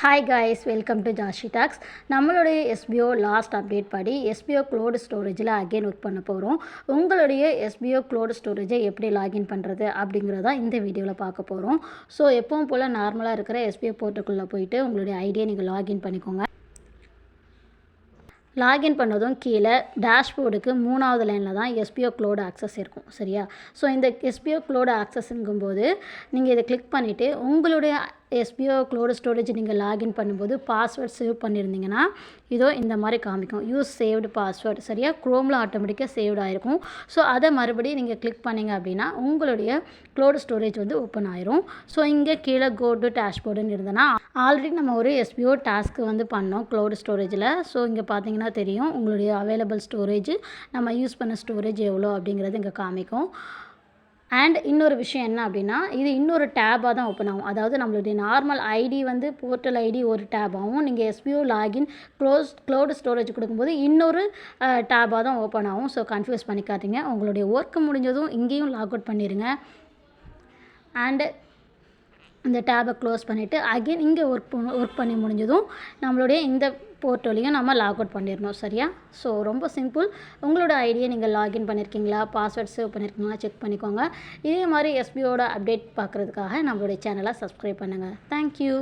Hi guys, welcome to Joshi talks. நம்மளுடைய SPO last update படி SPO cloud ஸ்டோரேஜில் again work பண்ண போகிறோம். உங்களுடைய எஸ்பிஓ க்ளோடு ஸ்டோரேஜை எப்படி லாகின் பண்ணுறது அப்படிங்கிறத இந்த வீடியோவில் பார்க்க போகிறோம். ஸோ எப்பவும் போல் நார்மலாக இருக்கிற எஸ்பிஓ போர்ட்டுக்குள்ளே போயிட்டு உங்களுடைய ஐடியை நீங்கள் லாகின் பண்ணிக்கோங்க. லாகின் பண்ணதும் கீழே டேஷ்போர்டுக்கு 3வது லைனில் தான் எஸ்பிஓ க்ளோடு ஆக்சஸ் இருக்கும். சரியா? ஸோ இந்த எஸ்பிஓ க்ளோடு ஆக்சஸ்ங்கும்போது நீங்கள் இதை கிளிக் பண்ணிவிட்டு உங்களுடைய எஸ்பிஓ க்ளோடு ஸ்டோரேஜ் நீங்கள் லாகின் பண்ணும்போது பாஸ்வேர்ட் சேவ் பண்ணியிருந்தீங்கன்னா இதோ இந்த மாதிரி காமிக்கும், யூஸ் சேவ்டு பாஸ்வேர்ட். சரியா? க்ரோமில் ஆட்டோமேட்டிக்காக சேவ்டு ஆகிருக்கும். ஸோ அதை மறுபடியும் நீங்கள் கிளிக் பண்ணிங்க அப்படின்னா உங்களுடைய க்ளோடு ஸ்டோரேஜ் வந்து ஓப்பன் ஆயிரும். ஸோ இங்கே கீழே கோ டு டேஷ்போர்டுன்னு இருந்ததுன்னா ஆல்ரெடி நம்ம ஒரு எஸ்பிஓ டாஸ்க்கு வந்து பண்ணோம் க்ளோடு ஸ்டோரேஜில். ஸோ இங்கே பார்த்தீங்கன்னா தெரியும் உங்களுடைய அவைலபிள் ஸ்டோரேஜ், நம்ம யூஸ் பண்ண ஸ்டோரேஜ் எவ்வளோ அப்படிங்கிறது இங்கே காமிக்கும். அண்ட் இன்னொரு விஷயம் என்ன அப்படின்னா, இது இன்னொரு டேபாக தான் ஓப்பன் ஆகும். அதாவது நம்மளுடைய நார்மல் ஐடி வந்து போர்ட்டல் ஐடி ஒரு டேபாகவும், நீங்கள் எஸ்பிஓ லாகின் க்ளோடு ஸ்டோரேஜ் கொடுக்கும்போது இன்னொரு டேபாக தான் ஓப்பன் ஆகும். ஸோ கன்ஃபியூஸ் பண்ணிக்காதீங்க. உங்களுடைய ஒர்க்கு முடிஞ்சதும் இங்கேயும் லாக் அவுட் பண்ணிடுங்க. அண்டு இந்த டேபை க்ளோஸ் பண்ணிவிட்டு அகெயின் இங்கே ஒர்க் பண்ணி முடிஞ்சதும் நம்மளுடைய இந்த போர்ட்டலையும் நம்ம லாக் அவுட் பண்ணிடணும். சரியா? ஸோ ரொம்ப சிம்பிள். உங்களோட ஐடியை நீங்கள் லாகின் பண்ணியிருக்கீங்களா, பாஸ்வேர்ட் சேவ் பண்ணியிருக்கீங்களா செக் பண்ணிக்கோங்க. இதே மாதிரி எஸ்பிஓட அப்டேட் பார்க்குறதுக்காக நம்மளுடைய சேனலை சப்ஸ்கிரைப் பண்ணுங்கள். தேங்க்யூ.